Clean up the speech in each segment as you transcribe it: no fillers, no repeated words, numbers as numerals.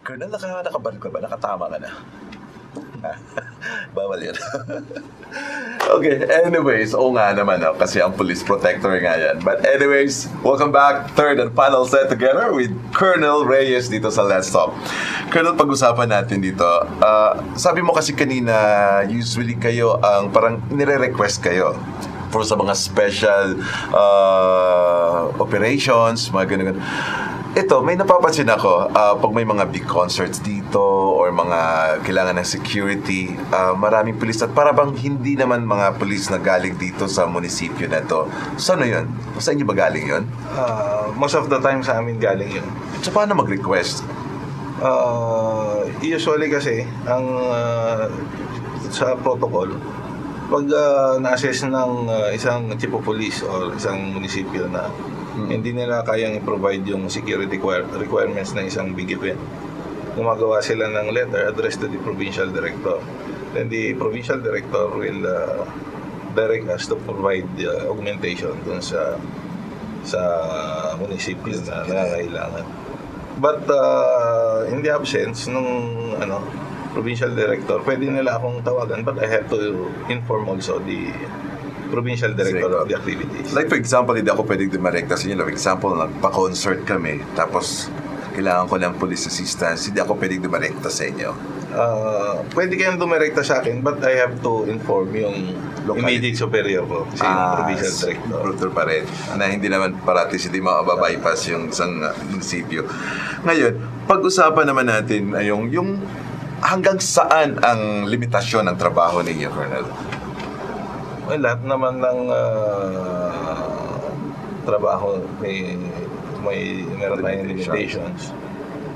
Colonel, nakaban ka ba? Nakatama ka na? Bawal yan. Okay, anyways, oo nga naman, no? Kasi ang police protector nga yan. But anyways, welcome back. Third and final set together with Colonel Reyes dito sa Let's Talk. Colonel, pag-usapan natin dito. Sabi mo kasi kanina, usually kayo ang parang nire-request kayo for sa mga special operations, mga ganun. Ito, may napapansin ako, pag may mga big concerts dito or mga kailangan ng security, maraming pulis at para bang hindi naman mga pulis na galing dito sa munisipyo na to. Saan yun? Saan nyo ba galing yun? Most of the time sa amin galing yun. So, paano mag-request? Usually kasi, ang sa protocol, pag na-assess ng isang chief of police or isang munisipyo na hindi nila kayang i-provide yung security requirements ng isang big event, gumagawa sila ng letter addressed to the provincial director. Then the provincial director will direct us to provide augmentation dun sa munisipyo na nangangailangan. But in the absence nung provincial director, pwede nila akong tawagan, but I have to inform also the provincial director of the activities. Like for example, hindi ako pwedeng dumarekta sa inyo. For example, nagpa-concert kami, tapos kailangan ko ng police assistance, hindi ako pwedeng dumarekta sa inyo. Pwede kayong dumirekta sa akin, but I have to inform yung immediate superior ko, kasi yung provincial director. Pa rin, na hindi naman parating hindi mababypass yung isang munisipyo. Ngayon, pag-usapan naman natin ay yung hanggang saan ang limitasyon ng trabaho ninyo, Colonel? Well, lahat naman ng trabaho meron tayong limitations.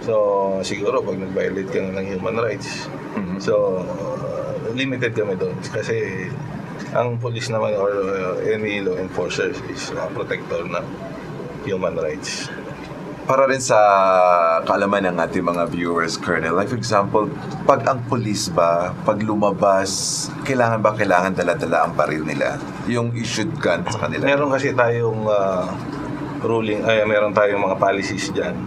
So, siguro pag nag-violate ka ng human rights, so limited kami doon. Kasi ang police naman or any law enforcer is protector ng human rights. Para rin sa kaalaman ng ating mga viewers, Colonel, like for example, pag ang police ba, pag lumabas, kailangan dala-dala ang baril nila? Yung issued gun sa kanila? Meron kasi tayong meron tayong mga policies dyan.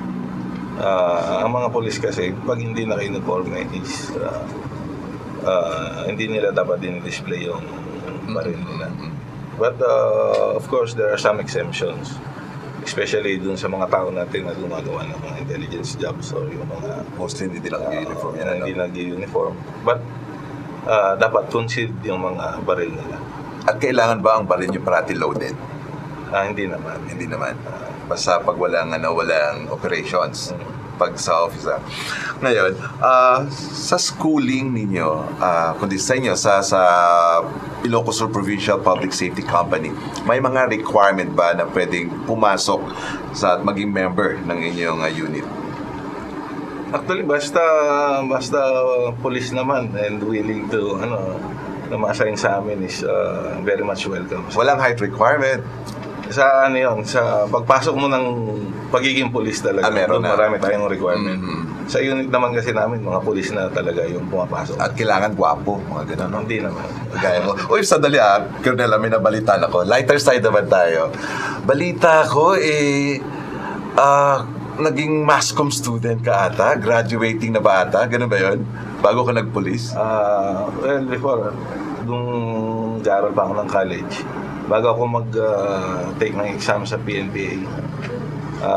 Ang mga police kasi, pag hindi naka-uniforme is hindi nila dapat din-display yung baril nila. But of course, there are some exemptions. Especially dun sa mga tao natin na gumagawa ng mga intelligence jobs or yung mga mostly hindi nag-uniform yan. Hindi nag-uniform. But dapat concealed yung mga baril nila. At kailangan ba ang baril nyo parati loaded? Hindi naman. Hindi naman. Basta pag walang operations. Pag sa office. Ngayon, sa schooling ninyo, kundi sa inyo, sa Ilocos Provincial Public Safety Company, may mga requirement ba na pwedeng pumasok sa at maging member ng inyong unit? Actually, basta police naman and willing to na ma-assign sa amin is very much welcome. Walang height requirement? Sa sa pagpasok mo ng pagiging police talaga, meron na. Marami tayong requirement. Sa unit naman kasi namin, mga police na talaga yung pumapasok. At kailangan gwapo, mga ganun, no? Hindi naman. Gaya mo. Uy, sandali Colonel, may nabalitaan ako. Lighter side naman tayo. Balita ko, naging mass comm student ka ata? Graduating na ba ata? Ganun ba yun? Bago ka nag-police? Well, before, nung nag-aaral pa ako ng college, bago ako mag-take ng exam sa PNPA,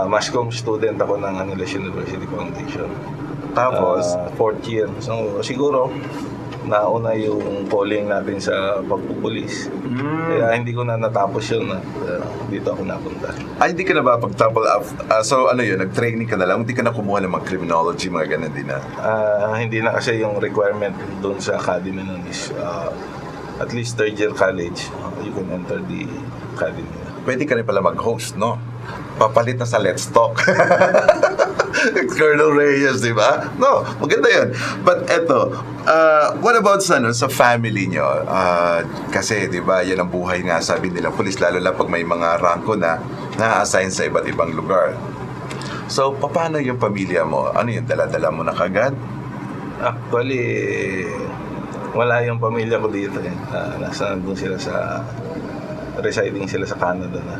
mass comm student ako ng Angeles University Foundation. Tapos? Fourth year. So, siguro, nauna yung calling natin sa pagpupulis. Kaya hindi ko na natapos yun at dito ako napunta. Ay, hindi ka na ba pag-topple up? So, nag-training ka na lang? Hindi ka na kumuha ng mga criminology, mga ganun din na? Hindi na kasi yung requirement doon sa academy nun is at least third year college, you can enter the academy. Pwede ka rin pala mag-host, no? Papalit na sa Let's Talk. Colonel Reyes, di ba? No, maganda yun. But eto, what about sa family nyo? Kasi, di ba, yan ang buhay nga, sabi nila, police, lalo na pag may mga rangko na na-assign sa iba't ibang lugar. So, paano yung pamilya mo? Ano yung dala-dala mo na kagad? Actually, wala yung pamilya ko dito. Nasa nandun sila residing sila sa Canada na.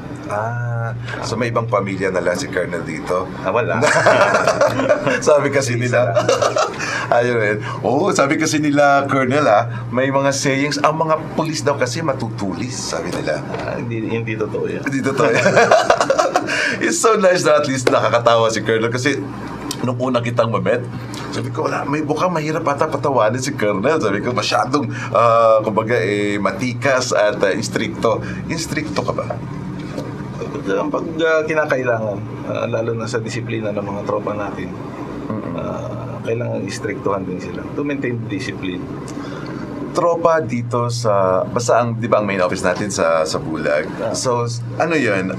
So may ibang pamilya na lang si Colonel dito. Wala. Sabi kasi nila, ayun rin. Sabi kasi nila, Colonel, may mga sayings, ang mga pulis daw kasi matutulis, sabi nila. Hindi totoo yan. Hindi totoo yan. It's so nice na at least nakakatawa si Colonel kasi nung una kitang mamet, sabi ko, may bukang mahirap ata patawanin si Colonel. Sabi ko, masyadong, kumbaga, matikas at istrikto. Istrikto ka ba? Pag kinakailangan, lalo na sa disiplina ng mga tropa natin, kailangan istriktuhan din sila to maintain discipline. Tropa dito sa, basta di ba ang main office natin sa Bulag? So, ano yun?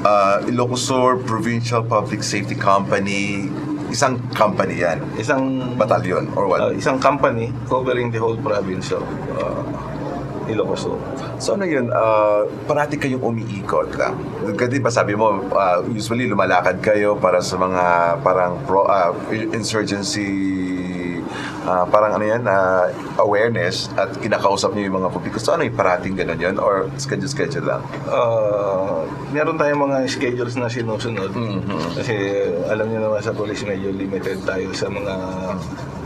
Ilocos Provincial Public Safety Company, isang company yan? Isang batalyon or what? Isang company covering the whole province of Ilocos. So ano yun, parati kayong umiikot lang. Kasi ba sabi mo, usually lumalakad kayo para sa mga parang insurgency, parang ano yan, awareness at kinakausap niyo yung mga publiko. So ano yung parating ganun yun or schedule lang? Meron tayong mga schedules na sinusunod. Kasi alam niyo naman sa police medyo limited tayo sa mga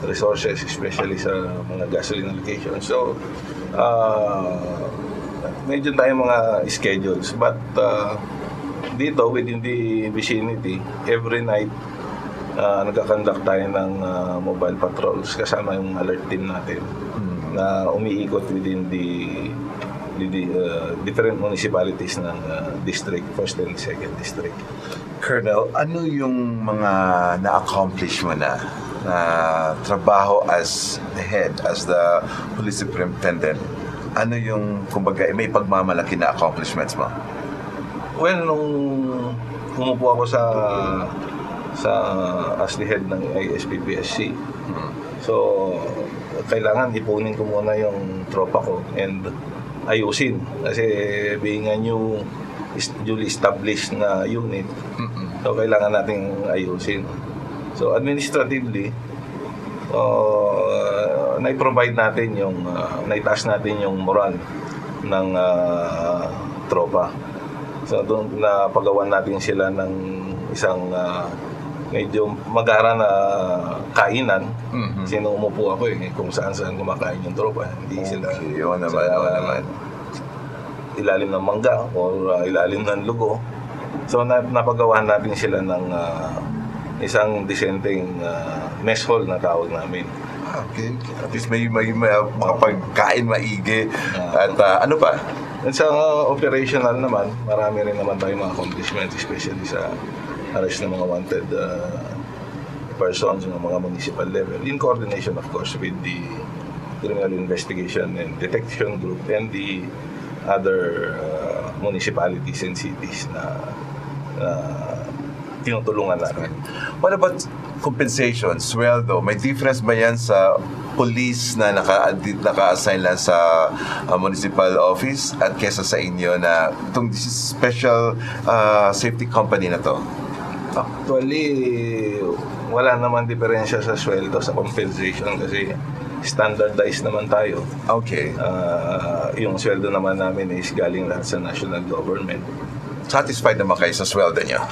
resources, especially sa mga gasoline allocation. So, medyo tayong mga schedules. But dito, within the vicinity, every night, nagkakandak tayo ng mobile patrols kasama yung alert team natin na umiikot within the different municipalities ng district, 1st and 2nd district. Colonel, ano yung mga na-accomplish mo na trabaho as the head, as the police superintendent? Ano yung, kumbaga, may pagmamalaki na accomplishments mo? Well, nung umupo ako sa as the head ng ISPPSC, so kailangan ipunin ko muna yung tropa ko and ayusin kasi being a new duly established na unit, so kailangan nating ayusin. So administratively, na-provide natin yung naitaas natin yung moral ng tropa. So doon na pagawan natin sila ng isang medyo magara na kainan. Sino umupo ako kung saan kumakain yung tropa. Hindi sila yun naman. Ilalim ng mangga o ilalim ng lugo. So napagawa natin sila ng isang disenteng mess hall na tawag namin. Okay. At least may makapagkain maigi. At ano pa? At sa operational naman, marami rin naman tayong mga accomplishments, especially sa arrest ng mga wanted persons ng mga municipal level, in coordination of course with the criminal investigation and detection group and the other municipalities and cities na tinutulungan natin. What about compensation, sweldo? May difference ba yan sa police na naka-assign lang sa municipal office at kesa sa inyo na itong special safety company na to? Actually, wala naman diferensya sa sweldo, sa compensation kasi standardized naman tayo. Okay. Yung sweldo naman namin is galing lahat sa national government. Satisfied naman kayo sa sweldo niyo?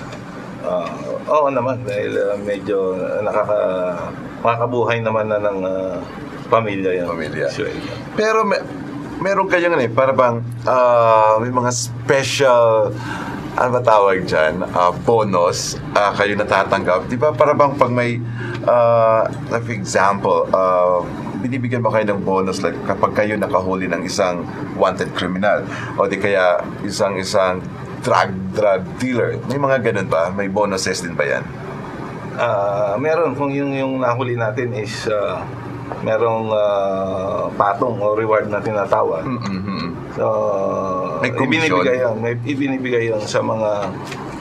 Oo naman, dahil medyo makakabuhay naman na ng pamilya yan. Sweldo. Pero meron kayong para bang may mga special, ano ba tawag dyan, bonus kayo natatanggap? Di ba para bang pag may, like for example, binibigyan ba kayo ng bonus like kapag kayo nakahuli ng isang wanted criminal o di kaya isang drug dealer? May mga ganun ba? May bonuses din ba yan? Meron. Kung yung nahuli natin is merong patong o reward na tinatawag. So, may commission. Ibinibigay yun sa mga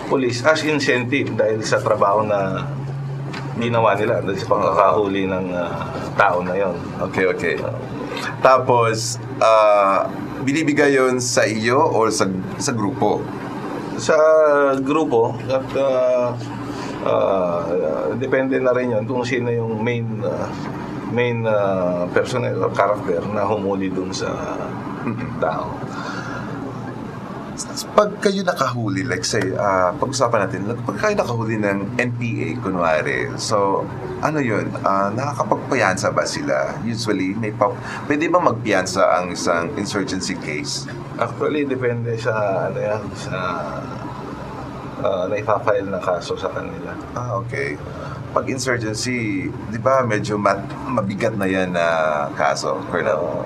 police as incentive dahil sa trabaho na ginawa nila, dahil sa pagkakahuli ng tao na yon. Okay. Tapos, binibigay yun sa iyo o sa grupo? Sa grupo at depende na rin yun kung sino yung main personnel or character na humuli dun sa tao. pag kayo nakahuli, like say, pag-usapan natin, pag kayo nakahuli ng NPA, kunwari, so, ano yun, nakakapagpiyansa ba sila? Usually, pwede ba magpiyansa ang isang insurgency case? Actually, depende sa, ano yan, sa naipafile na kaso sa kanila. Okay. Pag insurgency, di ba medyo mabigat na yan na kaso, Colonel?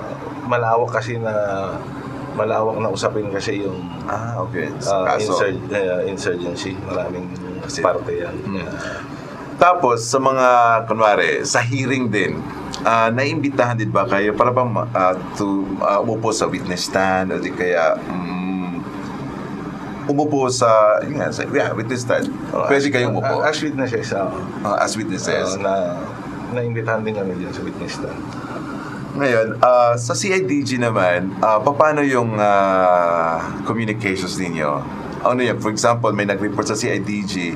Malawak na usapin kasi yung okay. Kaso. Insurgency. Maraming parte yan. Tapos, sa mga, kunwari, sa hearing din, naimbitahan din ba kayo para bang umupo sa witness stand o di kaya umupo sa witness stand? Pwede kayong umupo? As witnesses. As witnesses. Naimbitahan din kami dyan sa witness stand. Ngayon, sa CIDG naman, paano yung communications ninyo? Ano yan? For example, may nag-report sa CIDG,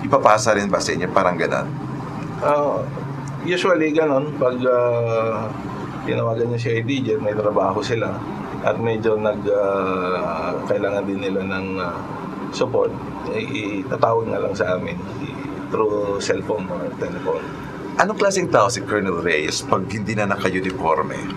ipapasa rin ba sa inyo? Parang ganon? Usually ganon. Pag tinawagan yung CIDG, may trabaho sila at medyo kailangan din nila ng support, itatawag na lang sa amin through cellphone or telephone. Anong klaseng tao si Colonel Reyes pag hindi na naka-uniforme?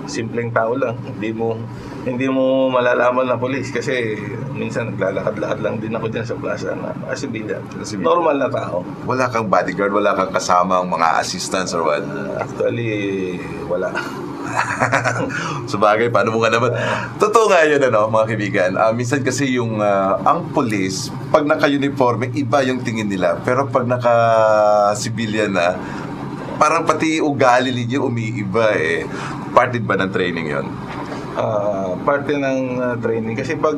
Simpleng tao lang. Hindi mo malalaman na police kasi minsan naglalakad-lakad lang din ako dyan sa plaza na civilian. Normal na tao. Wala kang bodyguard, wala kang kasama ang mga assistants or what? Actually, wala. Sabagay, paano mo nga naman? Totoo nga yun, mga kaibigan. Minsan kasi yung ang police, pag naka-uniforme, iba yung tingin nila. Pero pag naka-civilian na, parang pati ugali ninyo umiiba eh. Part din ba ng training yon? Parte ng training. Kasi pag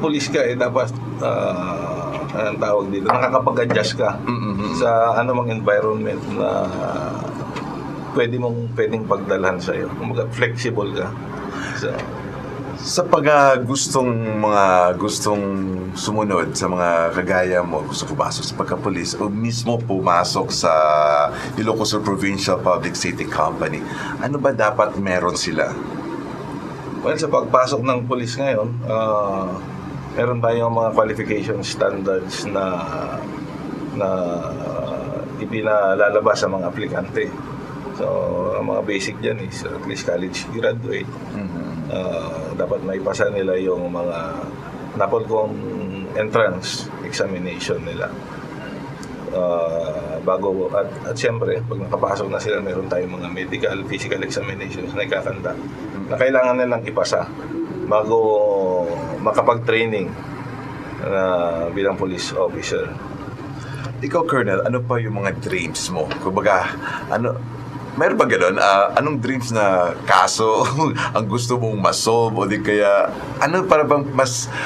police ka, dapat anong tawag dito, nakakapag-adjust ka sa anumang environment na pwedeng pagdalhan sa'yo. Kumbaga, flexible ka. Sa gustong sumunod sa mga kagaya mo, gusto pumasok sa pagka-police o mismo pumasok sa Ilocos Provincial Public Safety Company, ano ba dapat meron sila? Well, sa pagpasok ng police ngayon, meron tayong mga qualification standards na ipinalalabas sa mga aplikante. So, ang mga basic dyan is at least college graduate. Dapat maipasa nila yung mga napolkong entrance examination nila. At siyempre, pag nakapasok na sila, meron tayong mga medical, physical examinations na ikakanda na kailangan nilang ipasa bago makapag-training bilang police officer. Ikaw, Colonel, ano pa yung mga dreams mo? Kumbaga, meron ba gano'n? Anong dreams na kaso ang gusto mong masolve o di kaya para bang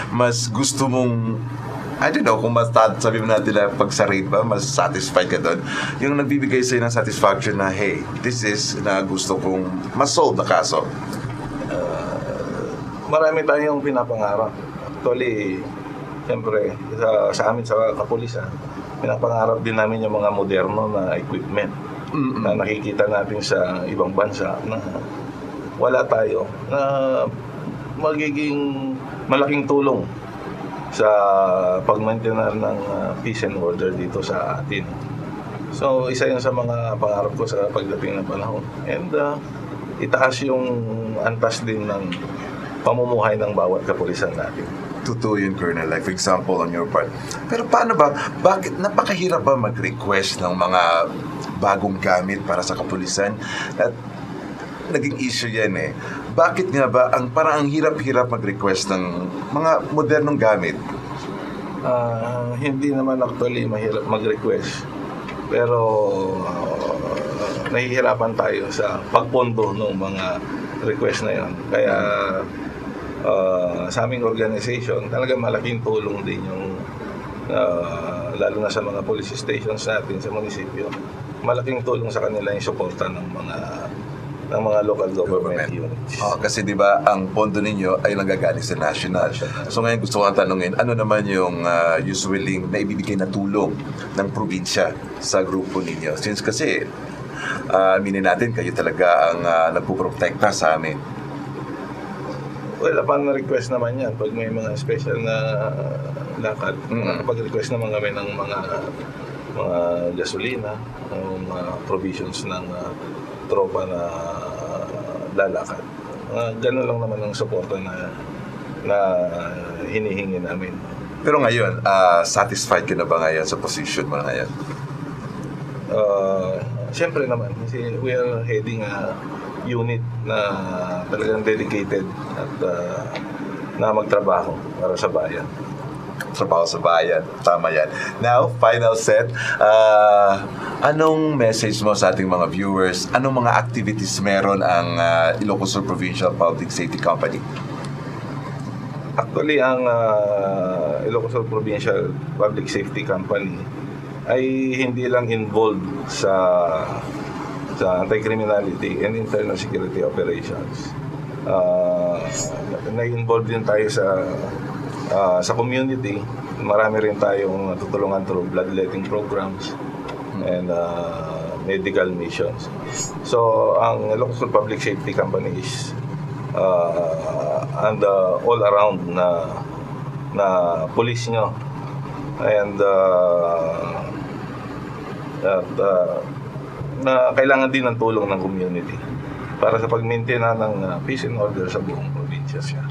mas gusto mong I don't know kung sabi mo natin na pag sa rate ba, mas satisfied ka doon? Yung nagbibigay sa'yo ng satisfaction na, hey, this is na gusto kong masolve na kaso. Marami tayong pinapangarap. Actually, siyempre, sa amin sa kapulisan, pinapangarap din namin yung mga moderno na equipment na nakikita natin sa ibang bansa na wala tayo, na magiging malaking tulong sa pag-maintain ng peace and order dito sa atin. So, isa yun sa mga pangarap ko sa pagdating ng panahon. And itaas yung antas din ng pamumuhay ng bawat kapulisan natin. Totoo yun, Colonel. Like, for example, on your part. Pero paano ba? Bakit napakahirap ba mag-request ng mga bagong gamit para sa kapulisan? At naging issue yan eh. Bakit nga ba parang ang hirap-hirap mag-request ng mga modernong gamit? Hindi naman actually mahirap mag-request. Pero nahihirapan tayo sa pagpondo ng mga request na yon. Kaya sa aming organization, talaga malaking tulong din yung lalo na sa mga police stations natin sa munisipyo. Malaking tulong sa kanila yung suporta ng mga local government units. Kasi di ba ang pondo ninyo ay nanggagaling sa national. So ngayon gusto ko tanungin, ano naman yung usually na ibibigay na tulong ng probinsya sa grupo ninyo? Since kasi aminin natin, kayo talaga ang nagpuprotekta sa amin. Well, upon request naman yan, pag may mga special na lakad, pag-request naman kami ng mga gasolina, mga provisions ng tropa na lalakad. Ganun lang naman ang suporta na hinihingi namin. Pero ngayon, satisfied ka na ba ngayon sa position mo ngayon? Siyempre naman, kasi we are heading a unit na talagang dedicated at na magtrabaho para sa bayan. Trabaho sa bayan, tama yan. Now, final set, anong message mo sa ating mga viewers? Anong mga activities meron ang Ilocos Provincial Public Safety Company? Actually, ang Ilocos Provincial Public Safety Company ay hindi lang involved sa anti-criminality and internal security operations. Na-involved din tayo sa community. Marami rin tayong tutulungan through bloodletting programs and medical missions. So, ang Ilocos Public Safety Company is and all around na police nyo and na kailangan din ng tulong ng community para sa pag-maintain ng peace and order sa buong probinsya siya.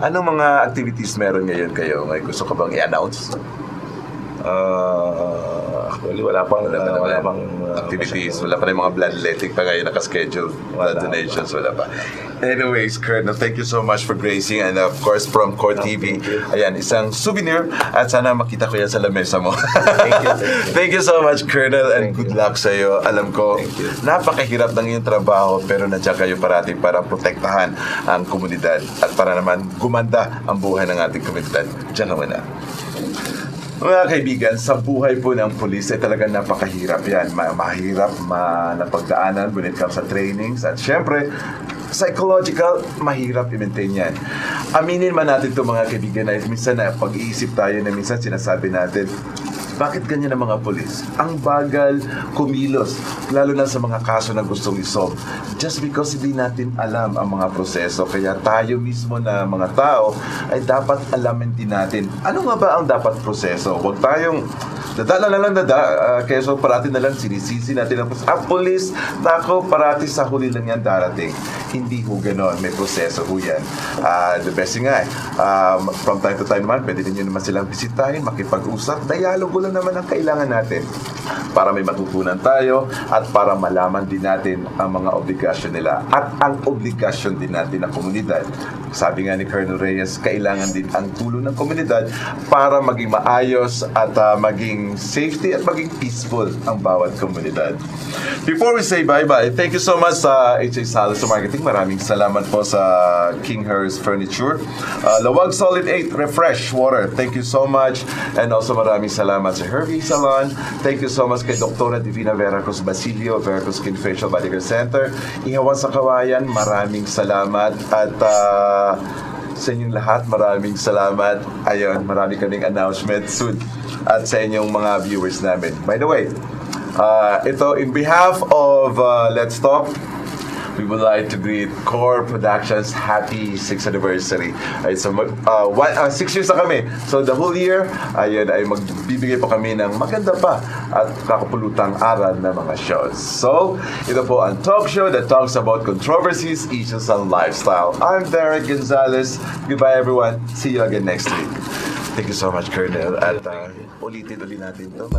Anong mga activities meron ngayon kayo? May gusto ka bang i-announce? Actually, wala pang activities. Wala pa rin mga bloodletting pa ngayon nakaschedule. Blood donations, wala pa. Anyways, Colonel, thank you so much for gracing, and of course from Core TV. Ayan, isang souvenir at sana makita ko yan sa lamesa mo. Thank you so much, Colonel, and good luck sa iyo. Alam ko, napakahirap ng iyong trabaho, pero nandiyan kayo parati para protektahan ang komunidad at para naman gumanda ang buhay ng ating komunidad. Diyan naman na. Mga kaibigan, sa buhay po ng pulis ay talagang napakahirap yan. Mahirap napagdaanan when it comes sa trainings. At syempre, psychological, mahirap i-maintain yan. Aminin man natin ito mga kaibigan na minsan na pag-iisip tayo na minsan sinasabi natin, bakit ganyan ang mga pulis? Ang bagal kumilos, lalo na sa mga kaso na gustong isolve. Just because hindi natin alam ang mga proseso, kaya tayo mismo na mga tao ay dapat alamin din natin. Ano nga ba ang dapat proseso? Huwag tayong dada na lang kaya so parati na lang sinisisi natin ang pulis, nako, parati sa huli lang yan darating. Hindi ho ganon, may proseso ho yan. The best thing nga from time to time naman, pwede din nyo naman silang bisitahin, makipag-usap, dialogo lang naman ang kailangan natin para may matutunan tayo at para malaman din natin ang mga obligasyon nila at ang obligasyon din natin ng komunidad. Sabi nga ni Colonel Reyes, kailangan din ang tulong ng komunidad para maging maayos at maging safety at maging peaceful ang bawat komunidad. Before we say bye-bye, thank you so much sa HA Salas sa Marketing. Maraming salamat po sa King Harris Furniture. Lawag Solid 8 Refresh Water. Thank you so much. And also maraming salamat sa Hervey Salon. Thank you so much kay Dr. Divina Veracruz Basilio, Veracruz Skin Facial Body Care Center. Ihawan sa Kawayan, maraming salamat. At sa inyong lahat, maraming salamat. Ayun, marami kaming announcement soon. At sa inyong mga viewers namin. By the way, ito, in behalf of Let's Talk, we would like to greet Core Productions happy 6th anniversary. Ay, so 6 years na kami. So the whole year, ayun, ay magbibigay po kami ng maganda pa at kakapulutang aral na mga shows. So, ito po ang talk show that talks about controversies, issues, and lifestyle. I'm Derek Gonzalez. Goodbye everyone. See you again next week. Thank you so much, Colonel. At ulitin natin ito.